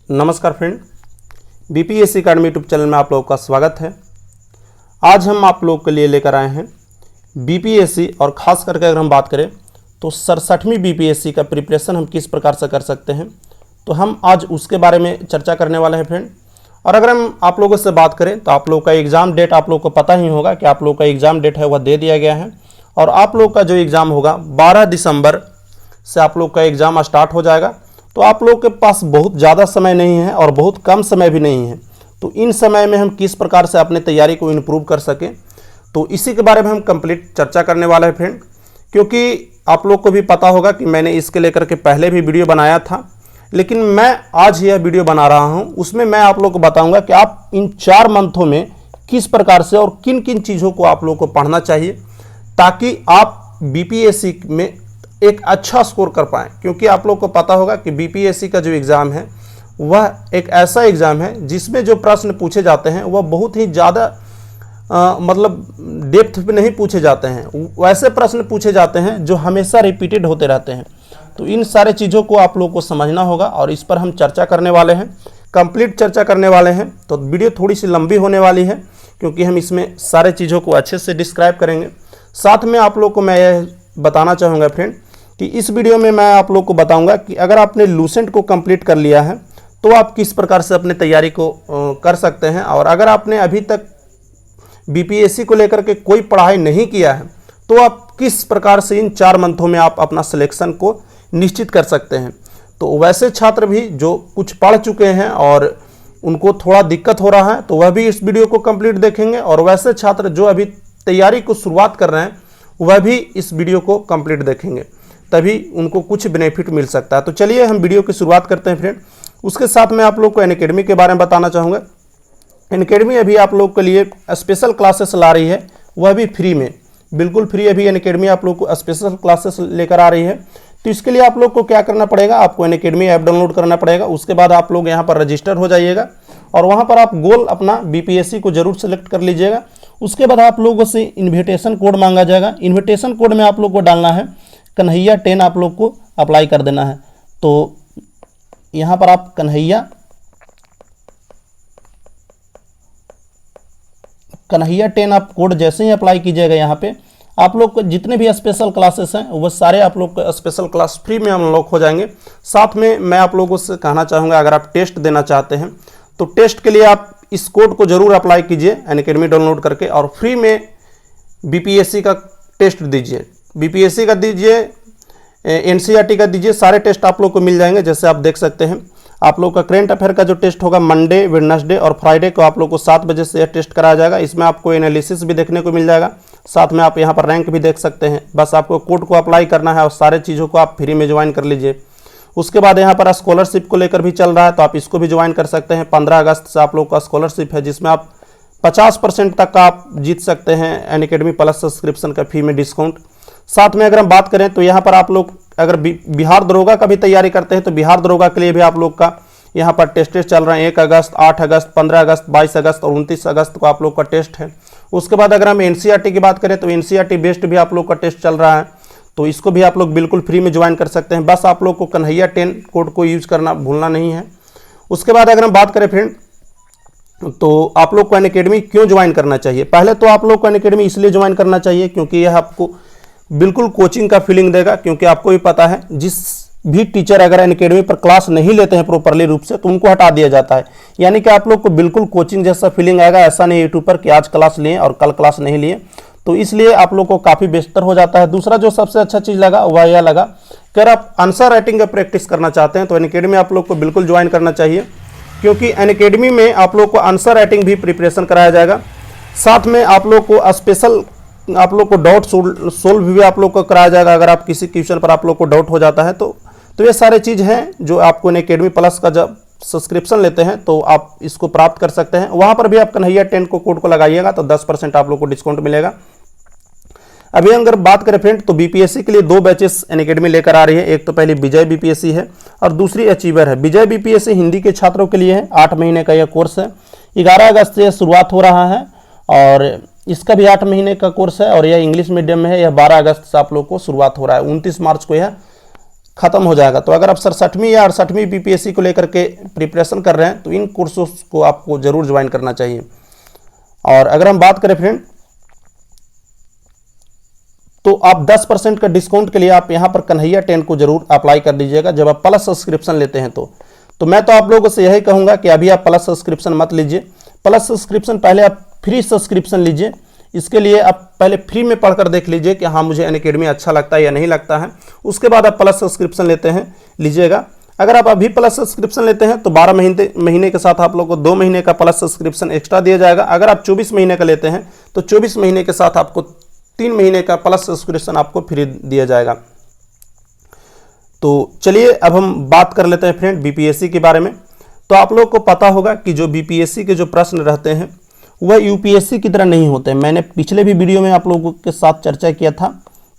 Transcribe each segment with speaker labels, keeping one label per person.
Speaker 1: नमस्कार friend, BPSC academy YouTube channel में आप लोगों का स्वागत है। आज हम आप लोगों के लिए लेकर आए हैं बीपीएससी और ख़ास करके अगर हम बात करें तो 67वीं बीपीएससी का प्रिपरेशन हम किस प्रकार से कर सकते हैं, तो हम आज उसके बारे में चर्चा करने वाले हैं फ्रेंड। और अगर हम आप लोगों से बात करें तो आप लोगों का एग्ज़ाम डेट आप लोगों को पता ही होगा कि आप लोगों का एग्ज़ाम डेट है वह दे दिया गया है। और आप लोग का जो एग्ज़ाम होगा 12 दिसंबर से आप लोग का एग्ज़ाम स्टार्ट हो जाएगा। तो आप लोग के पास बहुत ज़्यादा समय नहीं है और बहुत कम समय भी नहीं है, तो इन समय में हम किस प्रकार से अपने तैयारी को इम्प्रूव कर सकें, तो इसी के बारे में हम कंप्लीट चर्चा करने वाले हैं फ्रेंड। क्योंकि आप लोग को भी पता होगा कि मैंने इसके लेकर के पहले भी वीडियो बनाया था, लेकिन मैं आज यह वीडियो बना रहा हूं, उसमें मैं आप लोग को बताऊंगा कि आप इन 4 मंथों में किस प्रकार से और किन किन चीज़ों को आप लोग को पढ़ना चाहिए ताकि आप बीपीएससी में एक अच्छा स्कोर कर पाएँ। क्योंकि आप लोग को पता होगा कि बीपीएससी का जो एग्ज़ाम है वह एक ऐसा एग्ज़ाम है जिसमें जो प्रश्न पूछे जाते हैं वह बहुत ही ज़्यादा मतलब डेप्थ पे नहीं पूछे जाते हैं, वैसे प्रश्न पूछे जाते हैं जो हमेशा रिपीटेड होते रहते हैं। तो इन सारे चीज़ों को आप लोग को समझना होगा और इस पर हम चर्चा करने वाले हैं, कंप्लीट चर्चा करने वाले हैं। तो वीडियो थोड़ी सी लंबी होने वाली है क्योंकि हम इसमें सारे चीज़ों को अच्छे से डिस्क्राइब करेंगे। साथ में आप लोग को मैं यह बताना चाहूँगा फ्रेंड कि इस वीडियो में मैं आप लोग को बताऊंगा कि अगर आपने लूसेंट को कंप्लीट कर लिया है तो आप किस प्रकार से अपने तैयारी को कर सकते हैं, और अगर आपने अभी तक बीपीएससी को लेकर के कोई पढ़ाई नहीं किया है तो आप किस प्रकार से इन 4 मंथों में आप अपना सिलेक्शन को निश्चित कर सकते हैं। तो वैसे छात्र भी जो कुछ पढ़ चुके हैं और उनको थोड़ा दिक्कत हो रहा है तो वह भी इस वीडियो को कंप्लीट देखेंगे, और वैसे छात्र जो अभी तैयारी को शुरुआत कर रहे हैं वह भी इस वीडियो को कंप्लीट देखेंगे, तभी उनको कुछ बेनिफिट मिल सकता है। तो चलिए हम वीडियो की शुरुआत करते हैं फ्रेंड। उसके साथ मैं आप लोग को अनअकैडमी के बारे में बताना चाहूँगा। अनअकैडमी अभी आप लोग के लिए स्पेशल क्लासेस ला रही है, वह भी फ्री में, बिल्कुल फ्री। अभी अनअकैडमी आप लोग को स्पेशल क्लासेस लेकर आ रही है। तो इसके लिए आप लोग को क्या करना पड़ेगा, आपको अनअकैडमी ऐप डाउनलोड करना पड़ेगा। उसके बाद आप लोग यहाँ पर रजिस्टर हो जाइएगा और वहाँ पर आप गोल अपना बीपीएससी को जरूर सेलेक्ट कर लीजिएगा। उसके बाद आप लोगों से इन्विटेशन कोड मांगा जाएगा। इन्विटेशन कोड में आप लोग को डालना है कन्हैया 10, आप लोग को अप्लाई कर देना है। तो यहाँ पर आप कन्हैया 10 आप कोड जैसे ही अप्लाई कीजिएगा, यहाँ पे आप लोग को जितने भी स्पेशल क्लासेस हैं वो सारे आप लोग को स्पेशल क्लास फ्री में अनलॉक हो जाएंगे। साथ में मैं आप लोगों से कहना चाहूँगा, अगर आप टेस्ट देना चाहते हैं तो टेस्ट के लिए आप इस कोड को जरूर अप्लाई कीजिए अनअकैडमी डाउनलोड करके, और फ्री में बीपीएससी का टेस्ट दीजिए। बीपीएससी का दीजिए, एनसीईआरटी का दीजिए, सारे टेस्ट आप लोग को मिल जाएंगे। जैसे आप देख सकते हैं आप लोग का करेंट अफेयर का जो टेस्ट होगा मंडे, वेडनेसडे और फ्राइडे को आप लोग को 7 बजे से यह टेस्ट कराया जाएगा। इसमें आपको एनालिसिस भी देखने को मिल जाएगा, साथ में आप यहाँ पर रैंक भी देख सकते हैं। बस आपको कोड को अप्लाई करना है और सारे चीज़ों को आप फ्री में ज्वाइन कर लीजिए। उसके बाद यहाँ पर स्कॉलरशिप को लेकर भी चल रहा है, तो आप इसको भी ज्वाइन कर सकते हैं। 15 अगस्त से आप लोग का स्कॉलरशिप है जिसमें आप 50% तक का आप जीत सकते हैं अनअकैडमी प्लस सब्सक्रिप्शन का फी में डिस्काउंट। साथ में अगर हम बात करें तो यहाँ पर आप लोग अगर बिहार दरोगा का भी तैयारी करते हैं तो बिहार दरोगा के लिए भी आप लोग का यहाँ पर टेस्ट चल रहे हैं। 1 अगस्त, 8 अगस्त, 15 अगस्त, 22 अगस्त और 29 अगस्त को आप लोग का टेस्ट है। उसके बाद अगर हम एनसीईआरटी की बात करें तो एनसीईआरटी बेस्ड भी आप लोग का टेस्ट चल रहा है, तो इसको भी आप लोग बिल्कुल फ्री में ज्वाइन कर सकते हैं। बस आप लोग को कन्हैया 10 कोड को यूज करना भूलना नहीं है। उसके बाद अगर हम बात करें फ्रेंड तो आप लोग को अनअकैडमी क्यों ज्वाइन करना चाहिए। पहले तो आप लोग को अनअकैडमी इसलिए ज्वाइन करना चाहिए क्योंकि यह आपको बिल्कुल कोचिंग का फीलिंग देगा। क्योंकि आपको भी पता है जिस भी टीचर अगर अनअकैडमी पर क्लास नहीं लेते हैं प्रॉपरली रूप से तो उनको हटा दिया जाता है, यानी कि आप लोग को बिल्कुल कोचिंग जैसा फीलिंग आएगा। ऐसा नहीं यूट्यूब पर कि आज क्लास लिए और कल क्लास नहीं लिए, तो इसलिए आप लोग को काफ़ी बेहतर हो जाता है। दूसरा जो सबसे अच्छा चीज़ लगा वह यह लगा कि अगर आप आंसर राइटिंग का प्रैक्टिस करना चाहते हैं तो अनअकैडमी आप लोग को बिल्कुल ज्वाइन करना चाहिए, क्योंकि अनअकैडमी में आप लोग को आंसर राइटिंग भी प्रिपरेशन कराया जाएगा। साथ में आप लोग को स्पेशल आप लोग को डाउट सोल्व भी आप लोग को कराया जाएगा। अगर आप किसी क्वेश्चन पर आप लोग को डाउट हो जाता है तो ये सारे चीज़ हैं जो आपको अनअकैडमी प्लस का जब सब्सक्रिप्शन लेते हैं तो आप इसको प्राप्त कर सकते हैं। वहाँ पर भी आप कन्हैया 10 को कोड को लगाइएगा तो 10% आप लोग को डिस्काउंट मिलेगा। अभी अगर बात करें फ्रेंड तो बीपीएससी के लिए 2 बैचेस अनअकैडमी लेकर आ रही है। एक तो पहली विजय बीपीएससी है और दूसरी अचीवर है। विजय बीपीएससी हिंदी के छात्रों के लिए है, 8 महीने का यह कोर्स है। 11 अगस्त से शुरुआत हो रहा है और इसका भी 8 महीने का कोर्स है और यह इंग्लिश मीडियम में है। यह 12 अगस्त से आप लोग को शुरुआत हो रहा है। 29 मार्च को यह ख़त्म हो जाएगा। तो अगर आप 67वीं या 68वीं बीपीएससी को लेकर के प्रिपरेशन कर रहे हैं तो इन कोर्सेस को आपको ज़रूर ज्वाइन करना चाहिए। और अगर हम बात करें फ्रेंड, तो आप 10% का डिस्काउंट के लिए आप यहाँ पर कन्हैया 10 को जरूर अप्लाई कर दीजिएगा जब आप प्लस सब्सक्रिप्शन लेते हैं। तो मैं तो आप लोगों से यही कहूँगा कि अभी आप प्लस सब्सक्रिप्शन मत लीजिए। प्लस सब्सक्रिप्शन पहले आप फ्री सब्सक्रिप्शन लीजिए। इसके लिए आप पहले फ्री में पढ़कर देख लीजिए कि हाँ मुझे अनअकैडमी अच्छा लगता है या नहीं लगता है, उसके बाद आप प्लस सब्सक्रिप्शन लेते हैं लीजिएगा। अगर आप अभी प्लस सब्सक्रिप्शन लेते हैं तो 12 महीने के साथ आप लोग को 2 महीने का प्लस सब्सक्रिप्शन एक्स्ट्रा दिया जाएगा। अगर आप 24 महीने का लेते हैं तो 24 महीने के साथ आपको 3 महीने का प्लस सब्सक्रिप्शन आपको फ्री दिया जाएगा। तो चलिए अब हम बात कर लेते हैं फ्रेंड बीपीएससी के बारे में। तो आप लोग को पता होगा कि जो बीपीएससी के जो प्रश्न रहते हैं वह यूपीएससी की तरह नहीं होते। मैंने पिछले भी वीडियो में आप लोगों के साथ चर्चा किया था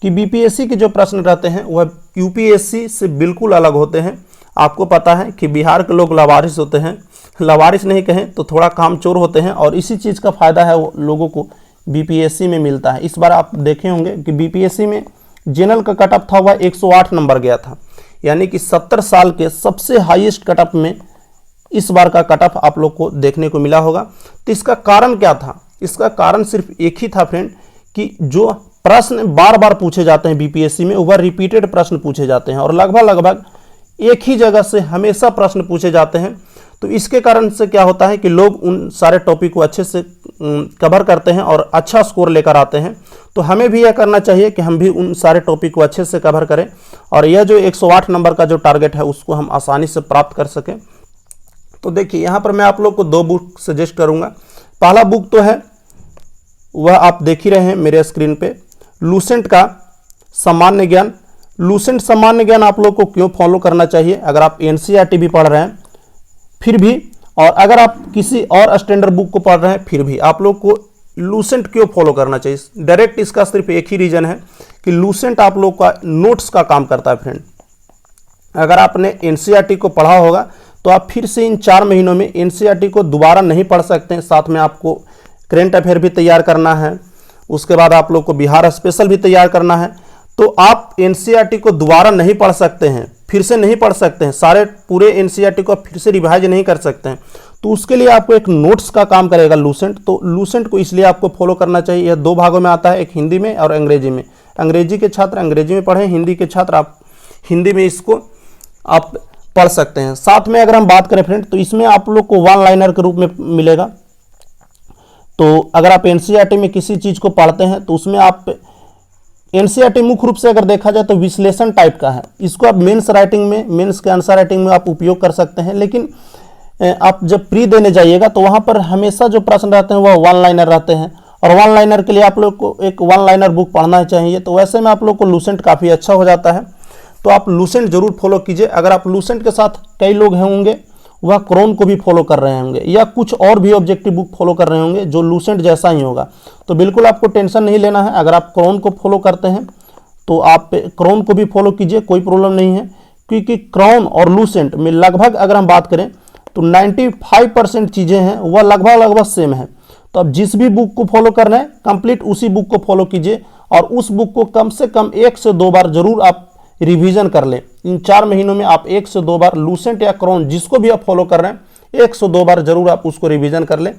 Speaker 1: कि बीपीएससी के जो प्रश्न रहते हैं वह यूपीएससी से बिल्कुल अलग होते हैं। आपको पता है कि बिहार के लोग लावारिस होते हैं, लावारिस नहीं कहें तो थोड़ा कामचोर होते हैं, और इसी चीज़ का फ़ायदा है वो लोगों को बीपीएससी में मिलता है। इस बार आप देखे होंगे कि बीपीएससी में जनरल का कटअप था वह 108 नंबर गया था, यानी कि 70 साल के सबसे हाईएस्ट कटअप में इस बार का कटअप आप लोग को देखने को मिला होगा। तो इसका कारण क्या था? इसका कारण सिर्फ एक ही था फ्रेंड कि जो प्रश्न बार बार पूछे जाते हैं बीपीएससी में वह रिपीटेड प्रश्न पूछे जाते हैं और लगभग एक ही जगह से हमेशा प्रश्न पूछे जाते हैं। तो इसके कारण से क्या होता है कि लोग उन सारे टॉपिक को अच्छे से कवर करते हैं और अच्छा स्कोर लेकर आते हैं। तो हमें भी यह करना चाहिए कि हम भी उन सारे टॉपिक को अच्छे से कवर करें और यह जो 108 नंबर का जो टारगेट है उसको हम आसानी से प्राप्त कर सकें। तो देखिए यहाँ पर मैं आप लोग को 2 बुक सजेस्ट करूँगा। पहला बुक तो है वह आप देख ही रहे हैं मेरे स्क्रीन पे, लूसेंट का सामान्य ज्ञान। लूसेंट सामान्य ज्ञान आप लोग को क्यों फॉलो करना चाहिए? अगर आप एनसीईआरटी भी पढ़ रहे हैं फिर भी, और अगर आप किसी और स्टैंडर्ड बुक को पढ़ रहे हैं फिर भी आप लोग को लूसेंट क्यों फॉलो करना चाहिए? डायरेक्ट इसका सिर्फ एक ही रीज़न है कि लूसेंट आप लोग का नोट्स का काम करता है फ्रेंड। अगर आपने एनसीईआरटी को पढ़ा होगा तो आप फिर से इन 4 महीनों में एनसीईआरटी को दोबारा नहीं पढ़ सकते हैं। साथ में आपको करेंट अफेयर भी तैयार करना है, उसके बाद आप लोग को बिहार स्पेशल भी तैयार करना है। तो आप एनसीईआरटी को दोबारा नहीं पढ़ सकते हैं, फिर से नहीं पढ़ सकते हैं, सारे पूरे एनसीईआरटी को फिर से रिवाइज नहीं कर सकते हैं। तो उसके लिए आपको एक नोट्स का काम करेगा लूसेंट। तो लूसेंट को इसलिए आपको फॉलो करना चाहिए। यह 2 भागों में आता है, एक हिंदी में और अंग्रेजी में। अंग्रेजी के छात्र अंग्रेजी में पढ़ें, हिंदी के छात्र आप हिंदी में इसको आप पढ़ सकते हैं। साथ में अगर हम बात करें फ्रेंड तो इसमें आप लोग को 1 लाइनर के रूप में मिलेगा। तो अगर आप एनसीईआरटी में किसी चीज़ को पढ़ते हैं तो उसमें आप एनसीईआरटी मुख्य रूप से अगर देखा जाए तो विश्लेषण टाइप का है। इसको आप मेंस राइटिंग में, मेंस के आंसर राइटिंग में आप उपयोग कर सकते हैं। लेकिन आप जब प्री देने जाइएगा तो वहाँ पर हमेशा जो प्रश्न रहते हैं वह 1 लाइनर रहते हैं, और 1 लाइनर के लिए आप लोग को एक 1 लाइनर बुक पढ़ना चाहिए। तो वैसे में आप लोग को लूसेंट काफ़ी अच्छा हो जाता है। तो आप लूसेंट जरूर फॉलो कीजिए। अगर आप लूसेंट के साथ कई लोग होंगे वह क्रोन को भी फॉलो कर रहे होंगे या कुछ और भी ऑब्जेक्टिव बुक फॉलो कर रहे होंगे जो लूसेंट जैसा ही होगा, तो बिल्कुल आपको टेंशन नहीं लेना है। अगर आप क्रोन को फॉलो करते हैं तो आप क्रोन को भी फॉलो कीजिए, कोई प्रॉब्लम नहीं है। क्योंकि क्रोन और लूसेंट में लगभग अगर हम बात करें तो 95% चीज़ें हैं वह लगभग सेम है। तो आप जिस भी बुक को फॉलो कर रहे हैं कंप्लीट उसी बुक को फॉलो कीजिए और उस बुक को कम से कम 1 से 2 बार जरूर आप रिवीजन कर लें। इन 4 महीनों में आप 1 से 2 बार लूसेंट या क्रोन जिसको भी आप फॉलो कर रहे हैं 1 से 2 बार जरूर आप उसको रिवीजन कर लें,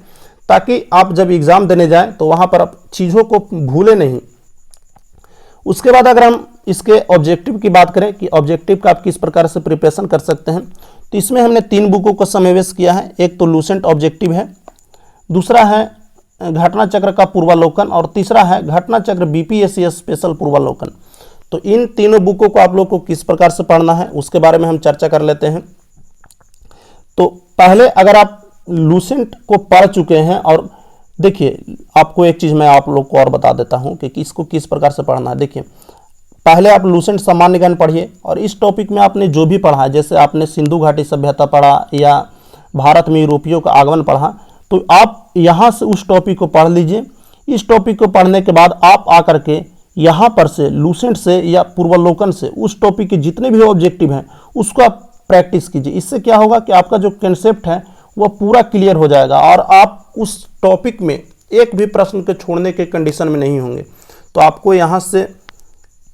Speaker 1: ताकि आप जब एग्जाम देने जाएं तो वहां पर आप चीज़ों को भूले नहीं। उसके बाद अगर हम इसके ऑब्जेक्टिव की बात करें कि ऑब्जेक्टिव का आप किस प्रकार से प्रिपरेशन कर सकते हैं, तो इसमें हमने 3 बुकों का समावेश किया है। एक तो लूसेंट ऑब्जेक्टिव है, दूसरा है घटना चक्र का पूर्वालोकन और तीसरा है घटना चक्र बीपीएससी स्पेशल पूर्वालोकन। तो इन तीनों बुकों को आप लोग को किस प्रकार से पढ़ना है उसके बारे में हम चर्चा कर लेते हैं। तो पहले अगर आप लूसेंट को पढ़ चुके हैं, और देखिए आपको एक चीज़ मैं आप लोग को और बता देता हूं कि किसको किस प्रकार से पढ़ना है। देखिए पहले आप लूसेंट सामान्य ज्ञान पढ़िए और इस टॉपिक में आपने जो भी पढ़ा, जैसे आपने सिंधु घाटी सभ्यता पढ़ा या भारत में यूरोपियों का आगमन पढ़ा, तो आप यहाँ से उस टॉपिक को पढ़ लीजिए। इस टॉपिक को पढ़ने के बाद आप आकर के यहाँ पर से लूसेंट से या पूर्वालोकन से उस टॉपिक के जितने भी ऑब्जेक्टिव हैं उसको आप प्रैक्टिस कीजिए। इससे क्या होगा कि आपका जो कंसेप्ट है वह पूरा क्लियर हो जाएगा और आप उस टॉपिक में एक भी प्रश्न के छोड़ने के कंडीशन में नहीं होंगे। तो आपको यहाँ से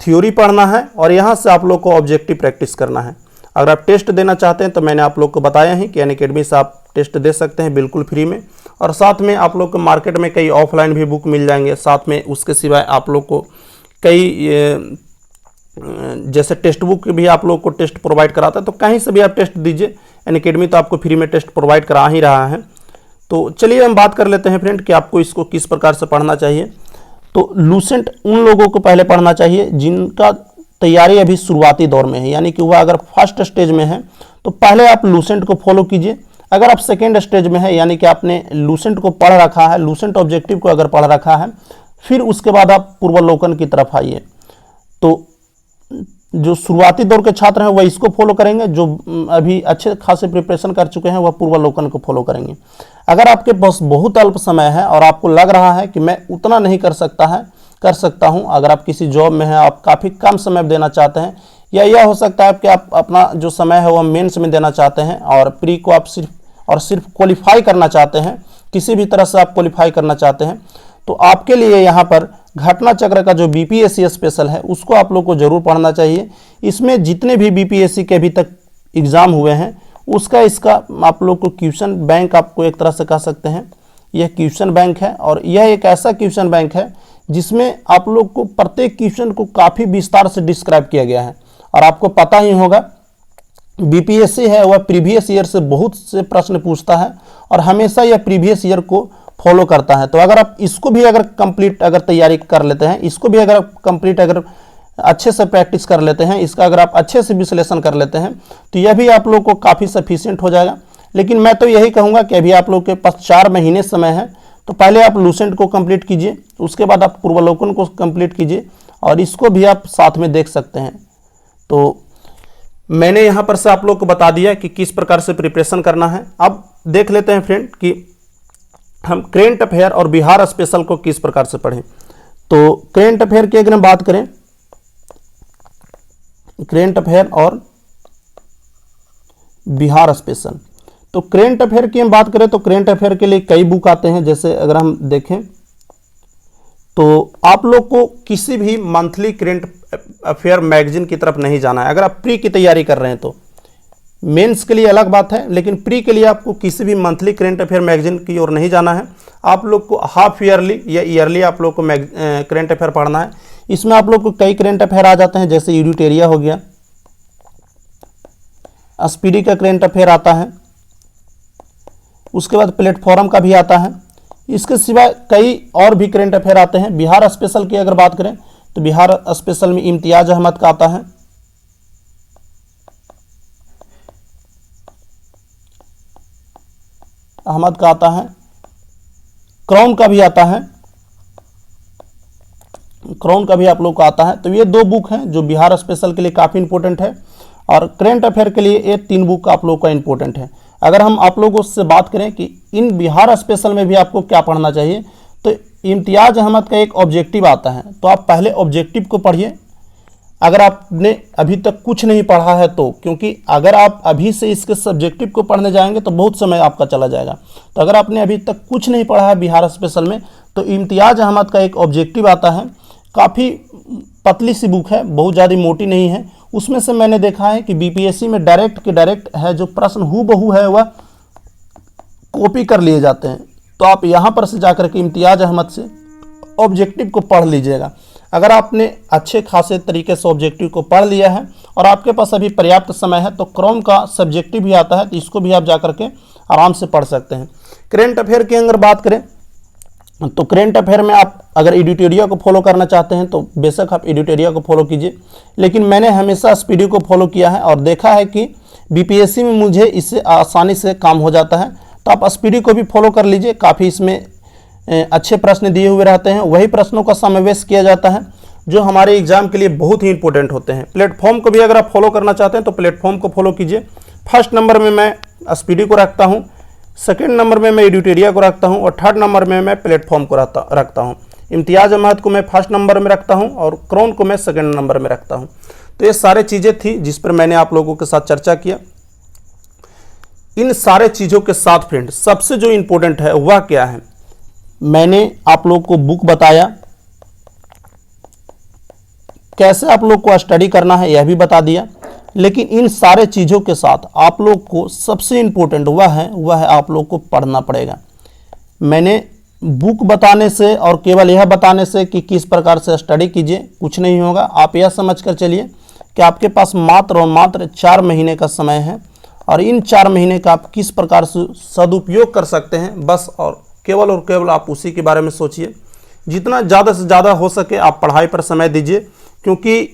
Speaker 1: थ्योरी पढ़ना है और यहाँ से आप लोग को ऑब्जेक्टिव प्रैक्टिस करना है। अगर आप टेस्ट देना चाहते हैं तो मैंने आप लोग को बताया ही कि अनअकैडमी से आप टेस्ट दे सकते हैं बिल्कुल फ्री में, और साथ में आप लोग को मार्केट में कई ऑफलाइन भी बुक मिल जाएंगे। साथ में उसके सिवाय आप लोग को कई जैसे टेस्ट बुक भी आप लोग को टेस्ट प्रोवाइड कराता है, तो कहीं से भी आप टेस्ट दीजिए। अनअकैडमी तो आपको फ्री में टेस्ट प्रोवाइड करा ही रहा है। तो चलिए हम बात कर लेते हैं फ्रेंड कि आपको इसको किस प्रकार से पढ़ना चाहिए। तो लूसेंट उन लोगों को पहले पढ़ना चाहिए जिनका तैयारी अभी शुरुआती दौर में है, यानी कि वह अगर फर्स्ट स्टेज में है तो पहले आप लूसेंट को फॉलो कीजिए। अगर आप सेकेंड स्टेज में है, यानी कि आपने लूसेंट को पढ़ रखा है, लूसेंट ऑब्जेक्टिव को अगर पढ़ रखा है, फिर उसके बाद आप पूर्वावलोकन की तरफ आइए। तो जो शुरुआती दौर के छात्र हैं वह इसको फॉलो करेंगे, जो अभी अच्छे खासे प्रिपरेशन कर चुके हैं वह पूर्वावलोकन को फॉलो करेंगे। अगर आपके पास बहुत अल्प समय है और आपको लग रहा है कि मैं उतना नहीं कर सकता हूं, अगर आप किसी जॉब में हैं, आप काफ़ी कम समय देना चाहते हैं, या यह हो सकता है कि आप अपना जो समय है वह मेंस में देना चाहते हैं और प्री को आप सिर्फ क्वालिफाई करना चाहते हैं, किसी भी तरह से आप क्वालिफाई करना चाहते हैं, तो आपके लिए यहाँ पर घटना चक्र का जो बीपीएससी स्पेशल है उसको आप लोग को जरूर पढ़ना चाहिए। इसमें जितने भी बीपीएससी के अभी तक एग्ज़ाम हुए हैं इसका आप लोग को क्वेश्चन बैंक आपको एक तरह से कह सकते हैं, यह क्वेश्चन बैंक है। और यह एक ऐसा क्वेश्चन बैंक है जिसमें आप लोग को प्रत्येक क्वेश्चन को काफ़ी विस्तार से डिस्क्राइब किया गया है। और आपको पता ही होगा बीपीएससी है वह प्रीवियस ईयर से बहुत से प्रश्न पूछता है और हमेशा यह प्रीवियस ईयर को फॉलो करता है। तो अगर आप इसको भी अगर कंप्लीट अगर तैयारी कर लेते हैं, इसको भी अगर कंप्लीट अगर अच्छे से प्रैक्टिस कर लेते हैं, इसका अगर आप अच्छे से विश्लेषण कर लेते हैं, तो यह भी आप लोग को काफ़ी सफिशिएंट हो जाएगा। लेकिन मैं तो यही कहूँगा कि अभी आप लोग के पास 4 महीने समय है, तो पहले आप लूसेंट को कंप्लीट कीजिए, उसके बाद आप पूर्वावलोकन को कंप्लीट कीजिए और इसको भी आप साथ में देख सकते हैं। तो मैंने यहाँ पर से आप लोग को बता दिया कि किस प्रकार से प्रिपरेशन करना है। अब देख लेते हैं फ्रेंड कि हम करेंट अफेयर और बिहार स्पेशल को किस प्रकार से पढ़ें। तो करेंट अफेयर की अगर हम बात करें, करेंट अफेयर और बिहार स्पेशल, तो करेंट अफेयर की हम बात करें तो करेंट अफेयर के लिए कई बुक आते हैं। जैसे अगर हम देखें तो आप लोग को किसी भी मंथली करेंट अफेयर मैगजीन की तरफ नहीं जाना है। अगर आप प्री की तैयारी कर रहे हैं तो मेंस के लिए अलग बात है, लेकिन प्री के लिए आपको किसी भी मंथली करेंट अफेयर मैगजीन की ओर नहीं जाना है। आप लोग को हाफ ईयरली या ईयरली आप लोग को करेंट अफेयर पढ़ना है। इसमें आप लोग को कई करेंट अफेयर आ जाते हैं, जैसे एडिटोरिया हो गया, स्पीडी का करेंट अफेयर आता है, उसके बाद प्लेटफॉर्म का भी आता है। इसके सिवाय कई और भी करेंट अफेयर आते हैं। बिहार स्पेशल की अगर बात करें तो बिहार स्पेशल में इम्तियाज अहमद का आता है, क्राउन का भी आता है, क्राउन का भी आप लोग को आता है। तो ये 2 बुक हैं जो बिहार स्पेशल के लिए काफ़ी इंपॉर्टेंट है और करेंट अफेयर के लिए ये 3 बुक आप लोग का इंपॉर्टेंट है। अगर हम आप लोगों से बात करें कि इन बिहार स्पेशल में भी आपको क्या पढ़ना चाहिए, तो इम्तियाज अहमद का एक ऑब्जेक्टिव आता है, तो आप पहले ऑब्जेक्टिव को पढ़िए। अगर आपने अभी तक कुछ नहीं पढ़ा है तो, क्योंकि अगर आप अभी से इसके सब्जेक्टिव को पढ़ने जाएंगे तो बहुत समय आपका चला जाएगा। तो अगर आपने अभी तक कुछ नहीं पढ़ा है बिहार स्पेशल में, तो इम्तियाज अहमद का एक ऑब्जेक्टिव आता है, काफ़ी पतली सी बुक है, बहुत ज़्यादा मोटी नहीं है। उसमें से मैंने देखा है कि बीपीएससी में डायरेक्ट के डायरेक्ट है, जो प्रश्न हूबहू है वह कॉपी कर लिए जाते हैं। तो आप यहाँ पर से जाकर के इम्तियाज अहमद से ऑब्जेक्टिव को पढ़ लीजिएगा। अगर आपने अच्छे खासे तरीके से ऑब्जेक्टिव को पढ़ लिया है और आपके पास अभी पर्याप्त समय है, तो क्रोम का सब्जेक्टिव भी आता है, तो इसको भी आप जाकर के आराम से पढ़ सकते हैं। करेंट अफेयर की अगर बात करें तो करेंट अफेयर में आप अगर एडिटोरिया को फॉलो करना चाहते हैं तो बेशक आप एडिटोरिया को फॉलो कीजिए, लेकिन मैंने हमेशा स्पीडी को फॉलो किया है और देखा है कि बीपीएससी में मुझे इससे आसानी से काम हो जाता है। तो आप स्पीडी को भी फॉलो कर लीजिए, काफ़ी इसमें अच्छे प्रश्न दिए हुए रहते हैं, वही प्रश्नों का समावेश किया जाता है जो हमारे एग्जाम के लिए बहुत ही इंपॉर्टेंट होते हैं। प्लेटफॉर्म को भी अगर आप फॉलो करना चाहते हैं तो प्लेटफॉर्म को फॉलो कीजिए। फर्स्ट नंबर में मैं स्पीडी को रखता हूँ, सेकंड नंबर में मैं एडिटोरिया को रखता हूं और थर्ड नंबर में मैं प्लेटफॉर्म को रखता हूं। इम्तियाज अहमद को मैं फर्स्ट नंबर में रखता हूं और क्राउन को मैं सेकंड नंबर में रखता हूं। तो ये सारे चीज़ें थी जिस पर मैंने आप लोगों के साथ चर्चा किया। इन सारे चीज़ों के साथ फ्रेंड सबसे जो इम्पोर्टेंट है वह क्या है, मैंने आप लोग को बुक बताया, कैसे आप लोग को स्टडी करना है यह भी बता दिया। लेकिन इन सारे चीज़ों के साथ आप लोग को सबसे इम्पोर्टेंट वह है आप लोग को पढ़ना पड़ेगा। मैंने बुक बताने से और केवल यह बताने से कि किस प्रकार से स्टडी कीजिए कुछ नहीं होगा। आप यह समझ कर चलिए कि आपके पास मात्र और मात्र 4 महीने का समय है और इन 4 महीने का आप किस प्रकार से सदुपयोग कर सकते हैं, बस और केवल आप उसी के बारे में सोचिए। जितना ज़्यादा से ज़्यादा हो सके आप पढ़ाई पर समय दीजिए, क्योंकि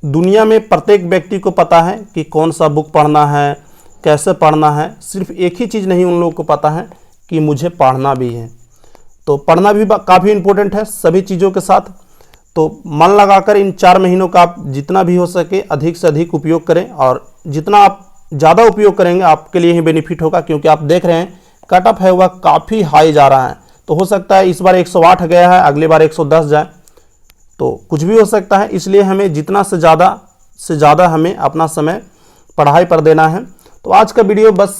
Speaker 1: दुनिया में प्रत्येक व्यक्ति को पता है कि कौन सा बुक पढ़ना है, कैसे पढ़ना है। सिर्फ एक ही चीज़ नहीं उन लोगों को पता है कि मुझे पढ़ना भी है। तो पढ़ना भी काफ़ी इम्पोर्टेंट है सभी चीज़ों के साथ। तो मन लगाकर इन 4 महीनों का आप जितना भी हो सके अधिक से अधिक उपयोग करें, और जितना आप ज़्यादा उपयोग करेंगे आपके लिए ही बेनिफिट होगा। क्योंकि आप देख रहे हैं कट ऑफ है वह काफ़ी हाई जा रहा है। तो हो सकता है इस बार 108 गया है, अगली बार 110 जाए, तो कुछ भी हो सकता है। इसलिए हमें जितना से ज़्यादा हमें अपना समय पढ़ाई पर देना है। तो आज का वीडियो बस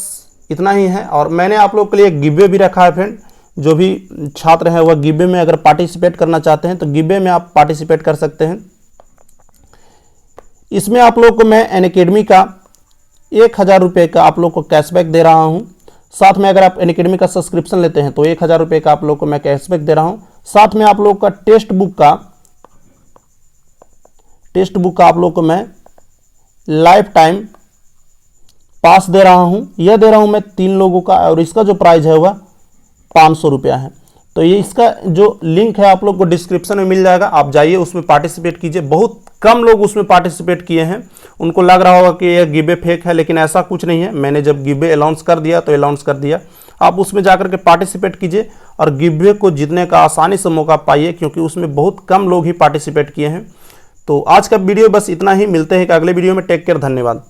Speaker 1: इतना ही है। और मैंने आप लोग के लिए गिवे भी रखा है फ्रेंड। जो भी छात्र हैं वह गिवे में अगर पार्टिसिपेट करना चाहते हैं तो गिवे में आप पार्टिसिपेट कर सकते हैं। इसमें आप लोग को मैं अनअकैडमी का 1000 रुपये का आप लोग को कैशबैक दे रहा हूं। साथ में अगर आप अनअकैडमी का सब्सक्रिप्शन लेते हैं तो 1000 रुपये का आप लोग को मैं कैशबैक दे रहा हूं। साथ में आप लोग का टेक्स्ट बुक का आप लोग को मैं लाइफ टाइम पास दे रहा हूं। यह दे रहा हूं मैं 3 लोगों का, और इसका जो प्राइस है वह 500 रुपया है। तो ये इसका जो लिंक है आप लोग को डिस्क्रिप्शन में मिल जाएगा, आप जाइए उसमें पार्टिसिपेट कीजिए। बहुत कम लोग उसमें पार्टिसिपेट किए हैं, उनको लग रहा होगा कि यह गिवे फेक है, लेकिन ऐसा कुछ नहीं है। मैंने जब गिवे अनाउंस कर दिया तो अनाउंस कर दिया। आप उसमें जाकर के पार्टिसिपेट कीजिए और गिवे को जीतने का आसानी से मौका पाइए, क्योंकि उसमें बहुत कम लोग ही पार्टिसिपेट किए हैं। तो आज का वीडियो बस इतना ही, मिलते हैं एक अगले वीडियो में। टेक केयर, धन्यवाद।